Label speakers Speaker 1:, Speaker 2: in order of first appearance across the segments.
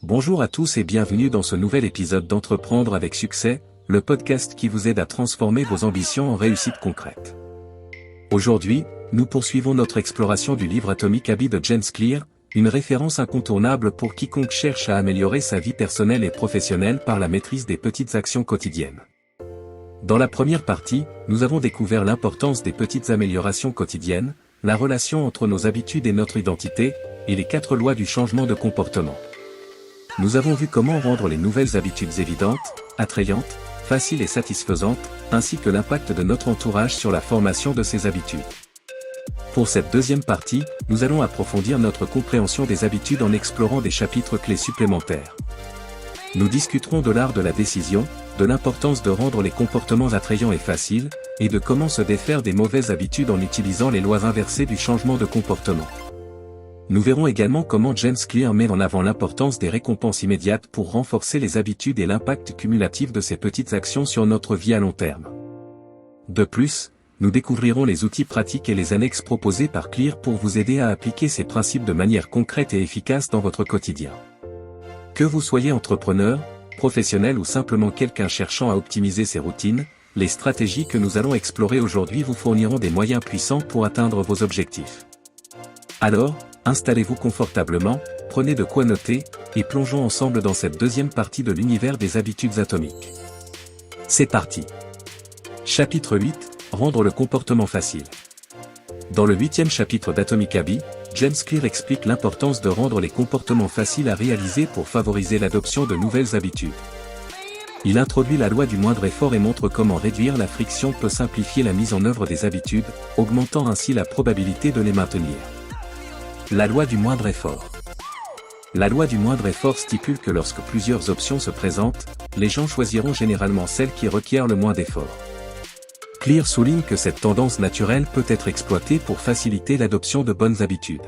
Speaker 1: Bonjour à tous et bienvenue dans ce nouvel épisode d'Entreprendre avec succès, le podcast qui vous aide à transformer vos ambitions en réussite concrète. Aujourd'hui, nous poursuivons notre exploration du livre Atomic Habits de James Clear, une référence incontournable pour quiconque cherche à améliorer sa vie personnelle et professionnelle par la maîtrise des petites actions quotidiennes. Dans la première partie, nous avons découvert l'importance des petites améliorations quotidiennes, la relation entre nos habitudes et notre identité, et les 4 lois du changement de comportement. Nous avons vu comment rendre les nouvelles habitudes évidentes, attrayantes, faciles et satisfaisantes, ainsi que l'impact de notre entourage sur la formation de ces habitudes. Pour cette deuxième partie, nous allons approfondir notre compréhension des habitudes en explorant des chapitres clés supplémentaires. Nous discuterons de l'art de la décision, de l'importance de rendre les comportements attrayants et faciles, et de comment se défaire des mauvaises habitudes en utilisant les lois inversées du changement de comportement. Nous verrons également comment James Clear met en avant l'importance des récompenses immédiates pour renforcer les habitudes et l'impact cumulatif de ces petites actions sur notre vie à long terme. De plus, nous découvrirons les outils pratiques et les annexes proposés par Clear pour vous aider à appliquer ces principes de manière concrète et efficace dans votre quotidien. Que vous soyez entrepreneur, professionnel ou simplement quelqu'un cherchant à optimiser ses routines, les stratégies que nous allons explorer aujourd'hui vous fourniront des moyens puissants pour atteindre vos objectifs. Alors, installez-vous confortablement, prenez de quoi noter, et plongeons ensemble dans cette deuxième partie de l'univers des habitudes atomiques. C'est parti. Chapitre 8, rendre le comportement facile. Dans le 8e chapitre d'Atomic Habits, James Clear explique l'importance de rendre les comportements faciles à réaliser pour favoriser l'adoption de nouvelles habitudes. Il introduit la loi du moindre effort et montre comment réduire la friction peut simplifier la mise en œuvre des habitudes, augmentant ainsi la probabilité de les maintenir. La loi du moindre effort. La loi du moindre effort stipule que lorsque plusieurs options se présentent, les gens choisiront généralement celle qui requiert le moins d'efforts. Clear souligne que cette tendance naturelle peut être exploitée pour faciliter l'adoption de bonnes habitudes.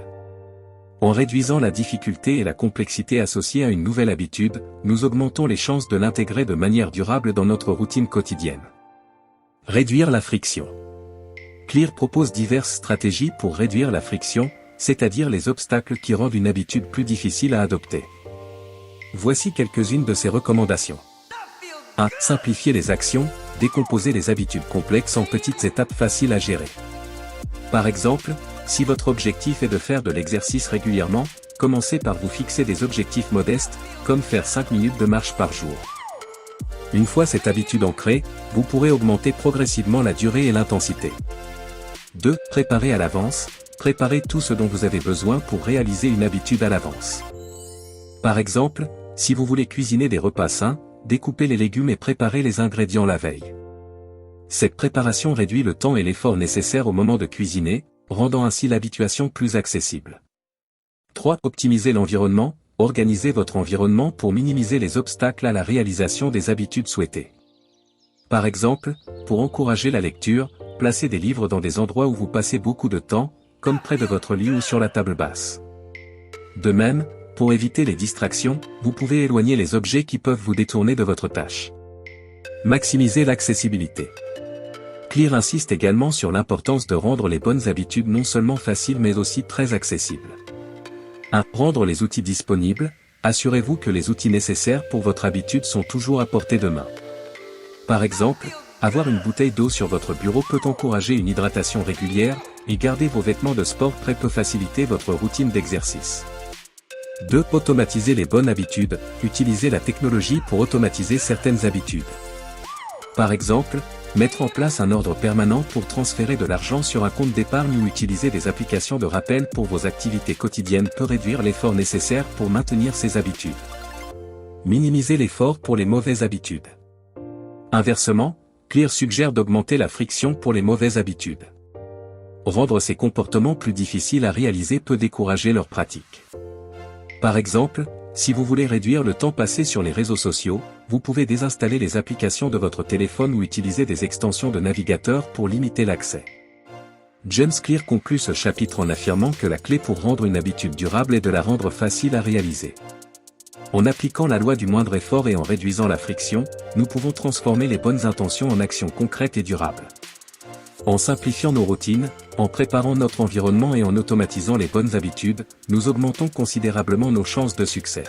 Speaker 1: En réduisant la difficulté et la complexité associées à une nouvelle habitude, nous augmentons les chances de l'intégrer de manière durable dans notre routine quotidienne. Réduire la friction. Clear propose diverses stratégies pour réduire la friction, c'est-à-dire les obstacles qui rendent une habitude plus difficile à adopter. Voici quelques-unes de ses recommandations. 1. Simplifier les actions, décomposer les habitudes complexes en petites étapes faciles à gérer. Par exemple, si votre objectif est de faire de l'exercice régulièrement, commencez par vous fixer des objectifs modestes, comme faire 5 minutes de marche par jour. Une fois cette habitude ancrée, vous pourrez augmenter progressivement la durée et l'intensité. 2. Préparer à l'avance, préparez tout ce dont vous avez besoin pour réaliser une habitude à l'avance. Par exemple, si vous voulez cuisiner des repas sains, découpez les légumes et préparez les ingrédients la veille. Cette préparation réduit le temps et l'effort nécessaires au moment de cuisiner, rendant ainsi l'habituation plus accessible. 3. Optimisez l'environnement, organisez votre environnement pour minimiser les obstacles à la réalisation des habitudes souhaitées. Par exemple, pour encourager la lecture, placez des livres dans des endroits où vous passez beaucoup de temps, comme près de votre lit ou sur la table basse. De même, pour éviter les distractions, vous pouvez éloigner les objets qui peuvent vous détourner de votre tâche. Maximisez l'accessibilité. Clear insiste également sur l'importance de rendre les bonnes habitudes non seulement faciles mais aussi très accessibles. 1. Rendre les outils disponibles, assurez-vous que les outils nécessaires pour votre habitude sont toujours à portée de main. Par exemple, avoir une bouteille d'eau sur votre bureau peut encourager une hydratation régulière, et garder vos vêtements de sport prêts peut faciliter votre routine d'exercice. 2. Automatiser les bonnes habitudes, utilisez la technologie pour automatiser certaines habitudes. Par exemple, mettre en place un ordre permanent pour transférer de l'argent sur un compte d'épargne ou utiliser des applications de rappel pour vos activités quotidiennes peut réduire l'effort nécessaire pour maintenir ces habitudes. Minimiser l'effort pour les mauvaises habitudes. Inversement, Clear suggère d'augmenter la friction pour les mauvaises habitudes. Rendre ces comportements plus difficiles à réaliser peut décourager leur pratique. Par exemple, si vous voulez réduire le temps passé sur les réseaux sociaux, vous pouvez désinstaller les applications de votre téléphone ou utiliser des extensions de navigateur pour limiter l'accès. James Clear conclut ce chapitre en affirmant que la clé pour rendre une habitude durable est de la rendre facile à réaliser. En appliquant la loi du moindre effort et en réduisant la friction, nous pouvons transformer les bonnes intentions en actions concrètes et durables. En simplifiant nos routines, en préparant notre environnement et en automatisant les bonnes habitudes, nous augmentons considérablement nos chances de succès.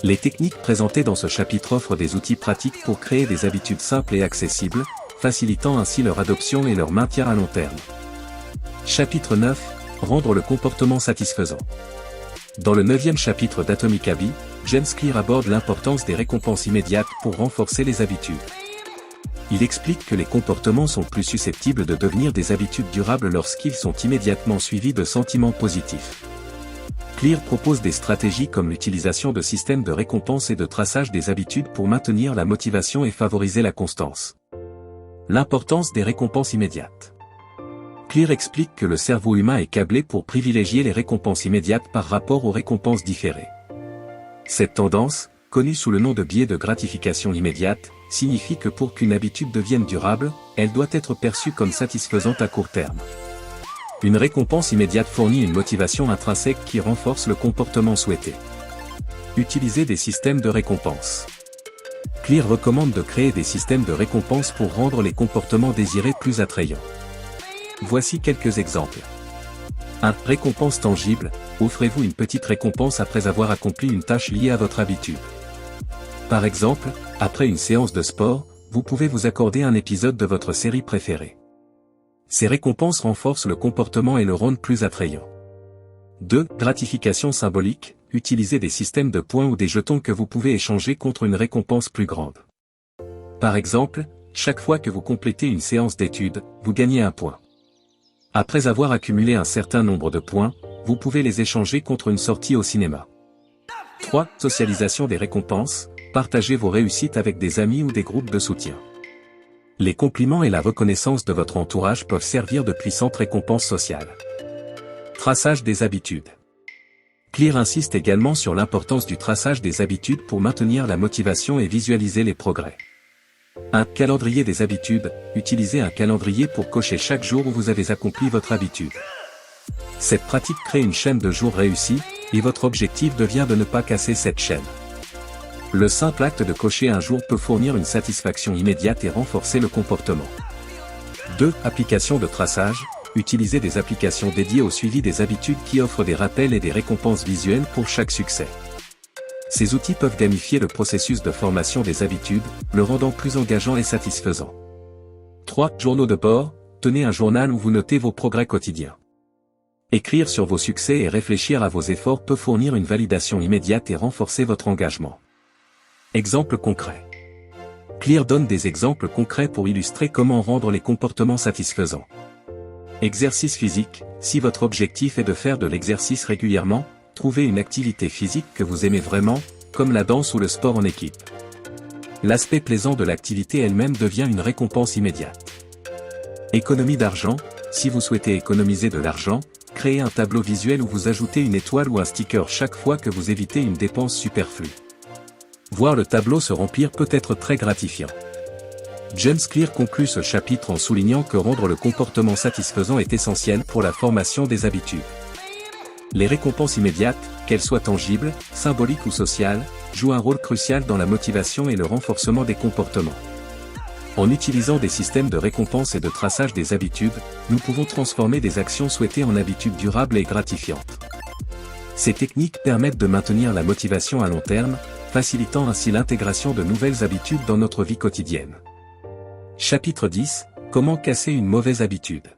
Speaker 1: Les techniques présentées dans ce chapitre offrent des outils pratiques pour créer des habitudes simples et accessibles, facilitant ainsi leur adoption et leur maintien à long terme. Chapitre 9. Rendre le comportement satisfaisant. Dans le 9e chapitre d'Atomic Habits, James Clear aborde l'importance des récompenses immédiates pour renforcer les habitudes. Il explique que les comportements sont plus susceptibles de devenir des habitudes durables lorsqu'ils sont immédiatement suivis de sentiments positifs. Clear propose des stratégies comme l'utilisation de systèmes de récompense et de traçage des habitudes pour maintenir la motivation et favoriser la constance. L'importance des récompenses immédiates. Clear explique que le cerveau humain est câblé pour privilégier les récompenses immédiates par rapport aux récompenses différées. Cette tendance, connue sous le nom de biais de gratification immédiate, signifie que pour qu'une habitude devienne durable, elle doit être perçue comme satisfaisante à court terme. Une récompense immédiate fournit une motivation intrinsèque qui renforce le comportement souhaité. Utiliser des systèmes de récompense. Clear recommande de créer des systèmes de récompense pour rendre les comportements désirés plus attrayants. Voici quelques exemples. 1. Récompense tangible. Offrez-vous une petite récompense après avoir accompli une tâche liée à votre habitude. Par exemple, après une séance de sport, vous pouvez vous accorder un épisode de votre série préférée. Ces récompenses renforcent le comportement et le rendent plus attrayant. 2. Gratification symbolique. Utilisez des systèmes de points ou des jetons que vous pouvez échanger contre une récompense plus grande. Par exemple, chaque fois que vous complétez une séance d'études, vous gagnez un point. Après avoir accumulé un certain nombre de points, vous pouvez les échanger contre une sortie au cinéma. 3. Socialisation des récompenses. Partagez vos réussites avec des amis ou des groupes de soutien. Les compliments et la reconnaissance de votre entourage peuvent servir de puissantes récompenses sociales. Traçage des habitudes. Clear insiste également sur l'importance du traçage des habitudes pour maintenir la motivation et visualiser les progrès. 1. Calendrier des habitudes. Utilisez un calendrier pour cocher chaque jour où vous avez accompli votre habitude. Cette pratique crée une chaîne de jours réussis, et votre objectif devient de ne pas casser cette chaîne. Le simple acte de cocher un jour peut fournir une satisfaction immédiate et renforcer le comportement. 2. Application de traçage. Utilisez des applications dédiées au suivi des habitudes qui offrent des rappels et des récompenses visuelles pour chaque succès. Ces outils peuvent gamifier le processus de formation des habitudes, le rendant plus engageant et satisfaisant. 3. Journaux de bord. Tenez un journal où vous notez vos progrès quotidiens. Écrire sur vos succès et réfléchir à vos efforts peut fournir une validation immédiate et renforcer votre engagement. Exemple concret. Clear donne des exemples concrets pour illustrer comment rendre les comportements satisfaisants. Exercice physique. Si votre objectif est de faire de l'exercice régulièrement, trouvez une activité physique que vous aimez vraiment, comme la danse ou le sport en équipe. L'aspect plaisant de l'activité elle-même devient une récompense immédiate. Économie d'argent. Si vous souhaitez économiser de l'argent, créez un tableau visuel où vous ajoutez une étoile ou un sticker chaque fois que vous évitez une dépense superflue. Voir le tableau se remplir peut être très gratifiant. James Clear conclut ce chapitre en soulignant que rendre le comportement satisfaisant est essentiel pour la formation des habitudes. Les récompenses immédiates, qu'elles soient tangibles, symboliques ou sociales, jouent un rôle crucial dans la motivation et le renforcement des comportements. En utilisant des systèmes de récompense et de traçage des habitudes, nous pouvons transformer des actions souhaitées en habitudes durables et gratifiantes. Ces techniques permettent de maintenir la motivation à long terme, facilitant ainsi l'intégration de nouvelles habitudes dans notre vie quotidienne. Chapitre 10. Comment casser une mauvaise habitude.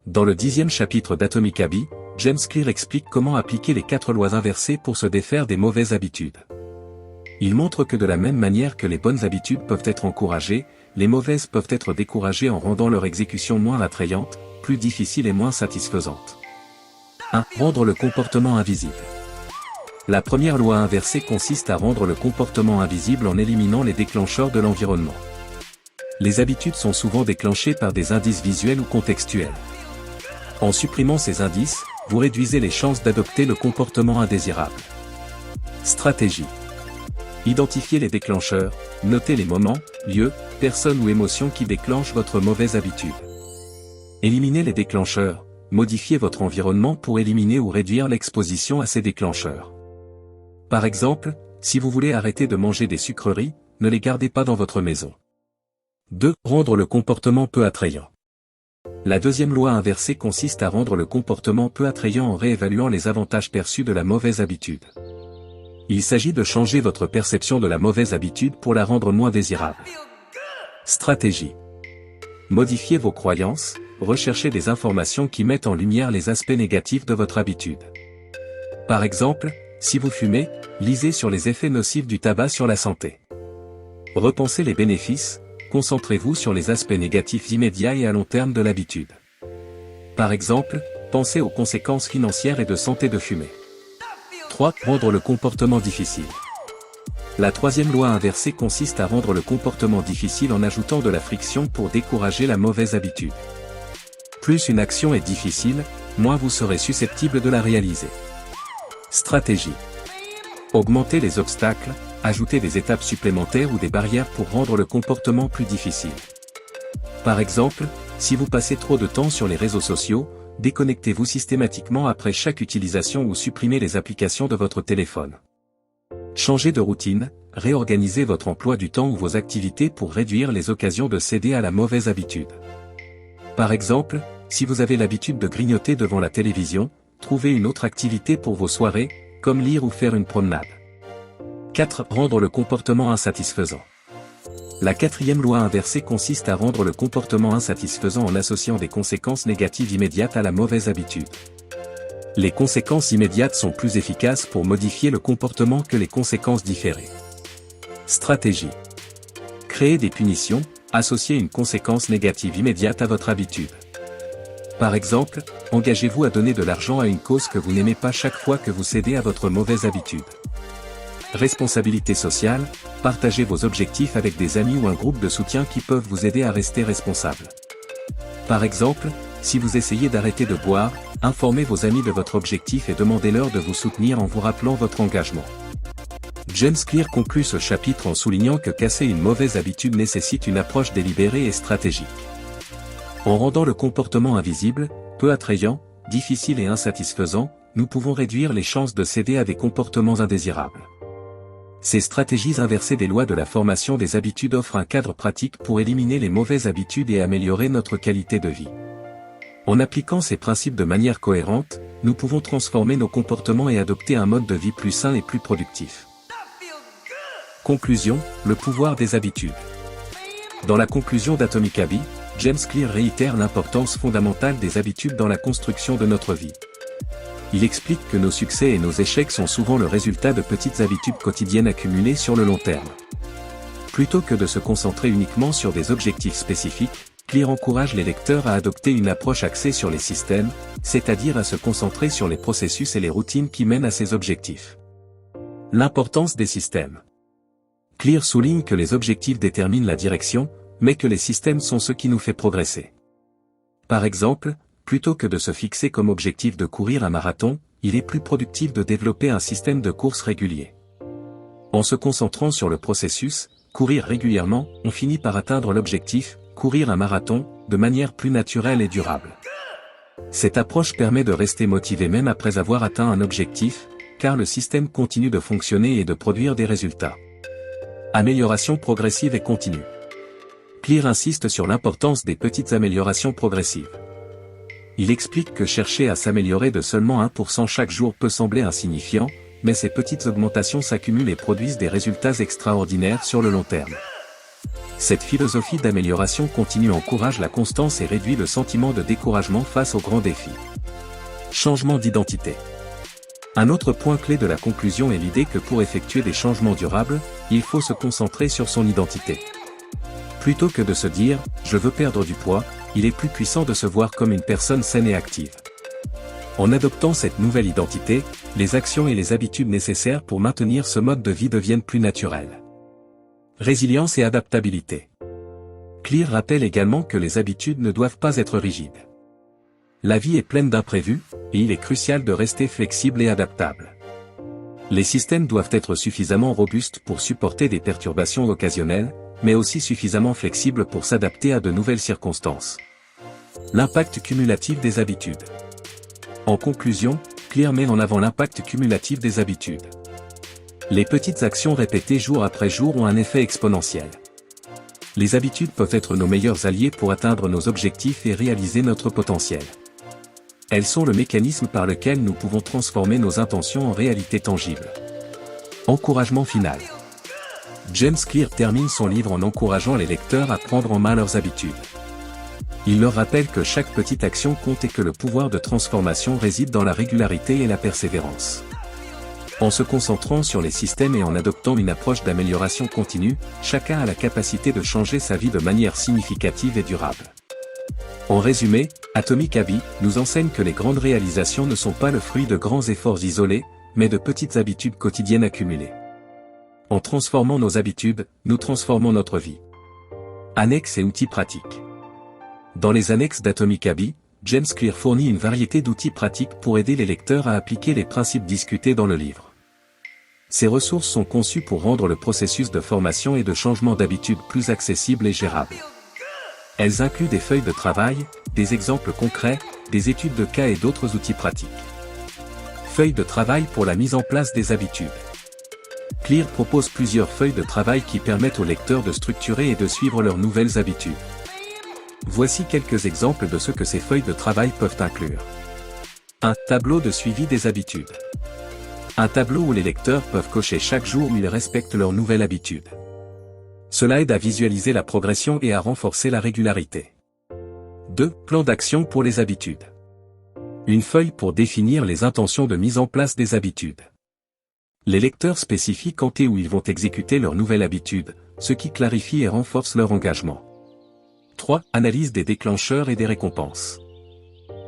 Speaker 1: Dans le 10e chapitre d'Atomic Habits, James Clear explique comment appliquer les 4 lois inversées pour se défaire des mauvaises habitudes. Il montre que de la même manière que les bonnes habitudes peuvent être encouragées, les mauvaises peuvent être découragées en rendant leur exécution moins attrayante, plus difficile et moins satisfaisante. 1. Rendre le comportement invisible. La première loi inversée consiste à rendre le comportement invisible en éliminant les déclencheurs de l'environnement. Les habitudes sont souvent déclenchées par des indices visuels ou contextuels. En supprimant ces indices, vous réduisez les chances d'adopter le comportement indésirable. Stratégie. Identifiez les déclencheurs, notez les moments, lieux, personnes ou émotions qui déclenchent votre mauvaise habitude. Éliminez les déclencheurs, modifiez votre environnement pour éliminer ou réduire l'exposition à ces déclencheurs. Par exemple, si vous voulez arrêter de manger des sucreries, ne les gardez pas dans votre maison. 2. Rendre le comportement peu attrayant. La deuxième loi inversée consiste à rendre le comportement peu attrayant en réévaluant les avantages perçus de la mauvaise habitude. Il s'agit de changer votre perception de la mauvaise habitude pour la rendre moins désirable. Stratégie. Modifiez vos croyances, recherchez des informations qui mettent en lumière les aspects négatifs de votre habitude. Par exemple, si vous fumez, lisez sur les effets nocifs du tabac sur la santé. Repensez les bénéfices, concentrez-vous sur les aspects négatifs immédiats et à long terme de l'habitude. Par exemple, pensez aux conséquences financières et de santé de fumer. 3. Rendre le comportement difficile. La troisième loi inversée consiste à rendre le comportement difficile en ajoutant de la friction pour décourager la mauvaise habitude. Plus une action est difficile, moins vous serez susceptible de la réaliser. Stratégie. Augmentez les obstacles, ajoutez des étapes supplémentaires ou des barrières pour rendre le comportement plus difficile. Par exemple, si vous passez trop de temps sur les réseaux sociaux, déconnectez-vous systématiquement après chaque utilisation ou supprimez les applications de votre téléphone. Changez de routine, réorganisez votre emploi du temps ou vos activités pour réduire les occasions de céder à la mauvaise habitude. Par exemple, si vous avez l'habitude de grignoter devant la télévision, trouvez une autre activité pour vos soirées, comme lire ou faire une promenade. 4. Rendre le comportement insatisfaisant. La quatrième loi inversée consiste à rendre le comportement insatisfaisant en associant des conséquences négatives immédiates à la mauvaise habitude. Les conséquences immédiates sont plus efficaces pour modifier le comportement que les conséquences différées. Stratégie. Créez des punitions, associez une conséquence négative immédiate à votre habitude. Par exemple, engagez-vous à donner de l'argent à une cause que vous n'aimez pas chaque fois que vous cédez à votre mauvaise habitude. Responsabilité sociale, partagez vos objectifs avec des amis ou un groupe de soutien qui peuvent vous aider à rester responsable. Par exemple, si vous essayez d'arrêter de boire, informez vos amis de votre objectif et demandez-leur de vous soutenir en vous rappelant votre engagement. James Clear conclut ce chapitre en soulignant que casser une mauvaise habitude nécessite une approche délibérée et stratégique. En rendant le comportement invisible, peu attrayant, difficile et insatisfaisant, nous pouvons réduire les chances de céder à des comportements indésirables. Ces stratégies inversées des lois de la formation des habitudes offrent un cadre pratique pour éliminer les mauvaises habitudes et améliorer notre qualité de vie. En appliquant ces principes de manière cohérente, nous pouvons transformer nos comportements et adopter un mode de vie plus sain et plus productif. Conclusion, le pouvoir des habitudes. Dans la conclusion d'Atomic Habits, James Clear réitère l'importance fondamentale des habitudes dans la construction de notre vie. Il explique que nos succès et nos échecs sont souvent le résultat de petites habitudes quotidiennes accumulées sur le long terme. Plutôt que de se concentrer uniquement sur des objectifs spécifiques, Clear encourage les lecteurs à adopter une approche axée sur les systèmes, c'est-à-dire à se concentrer sur les processus et les routines qui mènent à ces objectifs. L'importance des systèmes. Clear souligne que les objectifs déterminent la direction, mais que les systèmes sont ce qui nous fait progresser. Par exemple, plutôt que de se fixer comme objectif de courir un marathon, il est plus productif de développer un système de course régulier. En se concentrant sur le processus, courir régulièrement, on finit par atteindre l'objectif, courir un marathon, de manière plus naturelle et durable. Cette approche permet de rester motivé même après avoir atteint un objectif, car le système continue de fonctionner et de produire des résultats. Amélioration progressive et continue. Clear insiste sur l'importance des petites améliorations progressives. Il explique que chercher à s'améliorer de seulement 1% chaque jour peut sembler insignifiant, mais ces petites augmentations s'accumulent et produisent des résultats extraordinaires sur le long terme. Cette philosophie d'amélioration continue encourage la constance et réduit le sentiment de découragement face aux grands défis. Changement d'identité. Un autre point clé de la conclusion est l'idée que pour effectuer des changements durables, il faut se concentrer sur son identité. Plutôt que de se dire « je veux perdre du poids », il est plus puissant de se voir comme une personne saine et active. En adoptant cette nouvelle identité, les actions et les habitudes nécessaires pour maintenir ce mode de vie deviennent plus naturelles. Résilience et adaptabilité. Clear rappelle également que les habitudes ne doivent pas être rigides. La vie est pleine d'imprévus, et il est crucial de rester flexible et adaptable. Les systèmes doivent être suffisamment robustes pour supporter des perturbations occasionnelles, mais aussi suffisamment flexibles pour s'adapter à de nouvelles circonstances. L'impact cumulatif des habitudes. En conclusion, Clear met en avant l'impact cumulatif des habitudes. Les petites actions répétées jour après jour ont un effet exponentiel. Les habitudes peuvent être nos meilleurs alliés pour atteindre nos objectifs et réaliser notre potentiel. Elles sont le mécanisme par lequel nous pouvons transformer nos intentions en réalité tangible. Encouragement final. James Clear termine son livre en encourageant les lecteurs à prendre en main leurs habitudes. Il leur rappelle que chaque petite action compte et que le pouvoir de transformation réside dans la régularité et la persévérance. En se concentrant sur les systèmes et en adoptant une approche d'amélioration continue, chacun a la capacité de changer sa vie de manière significative et durable. En résumé, Atomic Habits nous enseigne que les grandes réalisations ne sont pas le fruit de grands efforts isolés, mais de petites habitudes quotidiennes accumulées. En transformant nos habitudes, nous transformons notre vie. Annexes et outils pratiques. Dans les annexes d'Atomic Habits, James Clear fournit une variété d'outils pratiques pour aider les lecteurs à appliquer les principes discutés dans le livre. Ces ressources sont conçues pour rendre le processus de formation et de changement d'habitude plus accessible et gérable. Elles incluent des feuilles de travail, des exemples concrets, des études de cas et d'autres outils pratiques. Feuilles de travail pour la mise en place des habitudes. Clear propose plusieurs feuilles de travail qui permettent aux lecteurs de structurer et de suivre leurs nouvelles habitudes. Voici quelques exemples de ce que ces feuilles de travail peuvent inclure. Un tableau de suivi des habitudes. Un tableau où les lecteurs peuvent cocher chaque jour où ils respectent leur nouvelle habitude. Cela aide à visualiser la progression et à renforcer la régularité. 2. Plan d'action pour les habitudes. Une feuille pour définir les intentions de mise en place des habitudes. Les lecteurs spécifient quand et où ils vont exécuter leur nouvelle habitude, ce qui clarifie et renforce leur engagement. 3. Analyse des déclencheurs et des récompenses.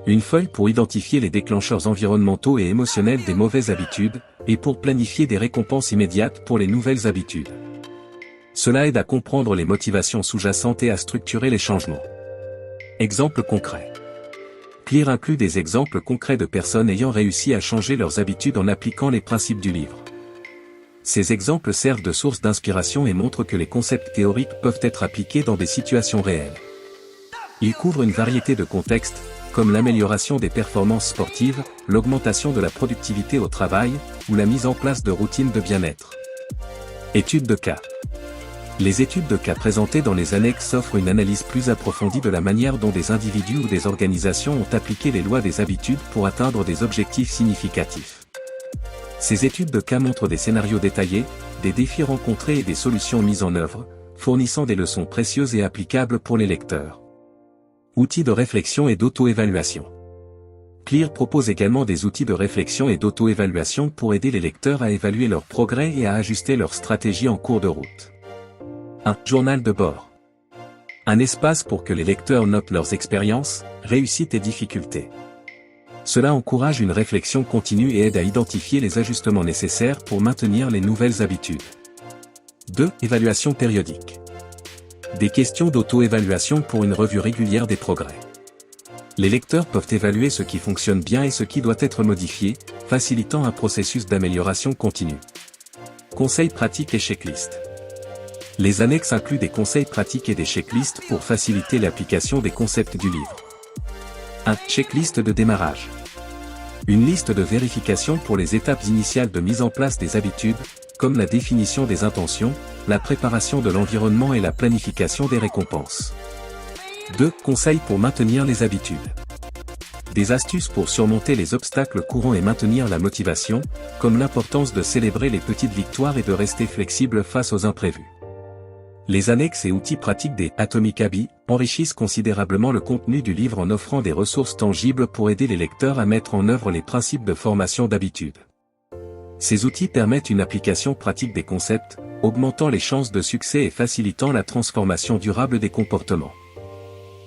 Speaker 1: Une feuille pour identifier les déclencheurs environnementaux et émotionnels des mauvaises habitudes, et pour planifier des récompenses immédiates pour les nouvelles habitudes. Cela aide à comprendre les motivations sous-jacentes et à structurer les changements. Exemples concrets. Clear inclut des exemples concrets de personnes ayant réussi à changer leurs habitudes en appliquant les principes du livre. Ces exemples servent de source d'inspiration et montrent que les concepts théoriques peuvent être appliqués dans des situations réelles. Ils couvrent une variété de contextes, comme l'amélioration des performances sportives, l'augmentation de la productivité au travail, ou la mise en place de routines de bien-être. Études de cas. Les études de cas présentées dans les annexes offrent une analyse plus approfondie de la manière dont des individus ou des organisations ont appliqué les lois des habitudes pour atteindre des objectifs significatifs. Ces études de cas montrent des scénarios détaillés, des défis rencontrés et des solutions mises en œuvre, fournissant des leçons précieuses et applicables pour les lecteurs. Outils de réflexion et d'auto-évaluation. Clear propose également des outils de réflexion et d'auto-évaluation pour aider les lecteurs à évaluer leur progrès et à ajuster leur stratégie en cours de route. Un journal de bord. Un espace pour que les lecteurs notent leurs expériences, réussites et difficultés. Cela encourage une réflexion continue et aide à identifier les ajustements nécessaires pour maintenir les nouvelles habitudes. 2. Évaluation périodique. Des questions d'auto-évaluation pour une revue régulière des progrès. Les lecteurs peuvent évaluer ce qui fonctionne bien et ce qui doit être modifié, facilitant un processus d'amélioration continue. Conseils pratiques et checklists. Les annexes incluent des conseils pratiques et des checklists pour faciliter l'application des concepts du livre. 1. Checklist de démarrage. Une liste de vérification pour les étapes initiales de mise en place des habitudes, comme la définition des intentions, la préparation de l'environnement et la planification des récompenses. 2. Conseils pour maintenir les habitudes. Des astuces pour surmonter les obstacles courants et maintenir la motivation, comme l'importance de célébrer les petites victoires et de rester flexible face aux imprévus. Les annexes et outils pratiques des Atomic Habits enrichissent considérablement le contenu du livre en offrant des ressources tangibles pour aider les lecteurs à mettre en œuvre les principes de formation d'habitude. Ces outils permettent une application pratique des concepts, augmentant les chances de succès et facilitant la transformation durable des comportements.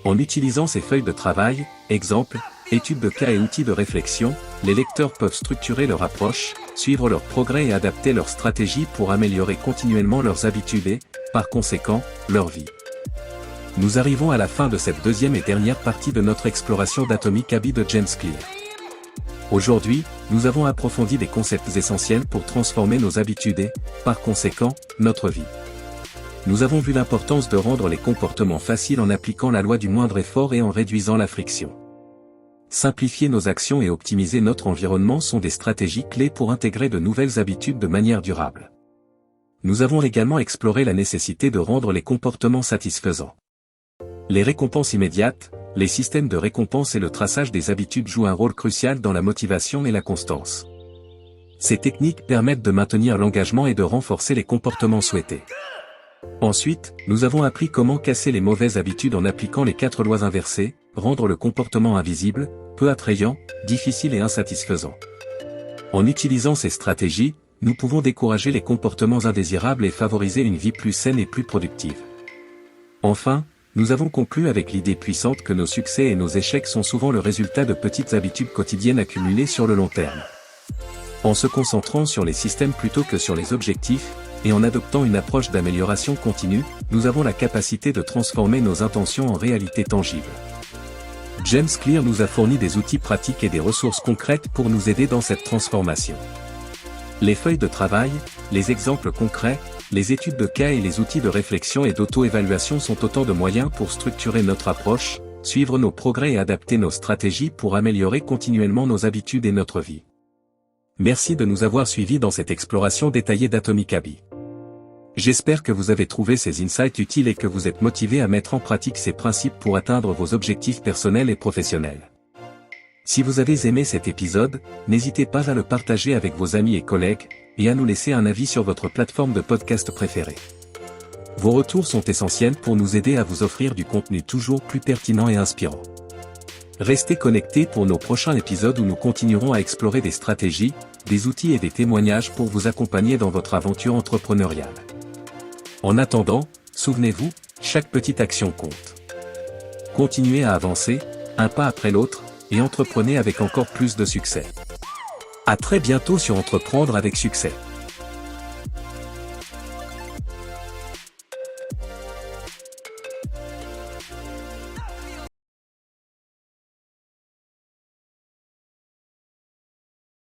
Speaker 1: En utilisant ces feuilles de travail, exemples, études de cas et outils de réflexion, les lecteurs peuvent structurer leur approche, suivre leur progrès et adapter leur stratégie pour améliorer continuellement leurs habitudes et, par conséquent, leur vie. Nous arrivons à la fin de cette deuxième et dernière partie de notre exploration d'Atomic Habits de James Clear. Aujourd'hui, nous avons approfondi des concepts essentiels pour transformer nos habitudes et, par conséquent, notre vie. Nous avons vu l'importance de rendre les comportements faciles en appliquant la loi du moindre effort et en réduisant la friction. Simplifier nos actions et optimiser notre environnement sont des stratégies clés pour intégrer de nouvelles habitudes de manière durable. Nous avons également exploré la nécessité de rendre les comportements satisfaisants. Les récompenses immédiates, les systèmes de récompense et le traçage des habitudes jouent un rôle crucial dans la motivation et la constance. Ces techniques permettent de maintenir l'engagement et de renforcer les comportements souhaités. Ensuite, nous avons appris comment casser les mauvaises habitudes en appliquant les 4 lois inversées, rendre le comportement invisible, peu attrayant, difficile et insatisfaisant. En utilisant ces stratégies, nous pouvons décourager les comportements indésirables et favoriser une vie plus saine et plus productive. Enfin, nous avons conclu avec l'idée puissante que nos succès et nos échecs sont souvent le résultat de petites habitudes quotidiennes accumulées sur le long terme. En se concentrant sur les systèmes plutôt que sur les objectifs, et en adoptant une approche d'amélioration continue, nous avons la capacité de transformer nos intentions en réalité tangible. James Clear nous a fourni des outils pratiques et des ressources concrètes pour nous aider dans cette transformation. Les feuilles de travail, les exemples concrets, les études de cas et les outils de réflexion et d'auto-évaluation sont autant de moyens pour structurer notre approche, suivre nos progrès et adapter nos stratégies pour améliorer continuellement nos habitudes et notre vie. Merci de nous avoir suivis dans cette exploration détaillée d'Atomic Habits. J'espère que vous avez trouvé ces insights utiles et que vous êtes motivé à mettre en pratique ces principes pour atteindre vos objectifs personnels et professionnels. Si vous avez aimé cet épisode, n'hésitez pas à le partager avec vos amis et collègues, et à nous laisser un avis sur votre plateforme de podcast préférée. Vos retours sont essentiels pour nous aider à vous offrir du contenu toujours plus pertinent et inspirant. Restez connectés pour nos prochains épisodes où nous continuerons à explorer des stratégies, des outils et des témoignages pour vous accompagner dans votre aventure entrepreneuriale. En attendant, souvenez-vous, chaque petite action compte. Continuez à avancer, un pas après l'autre, et entreprenez avec encore plus de succès. À très bientôt sur Entreprendre avec succès.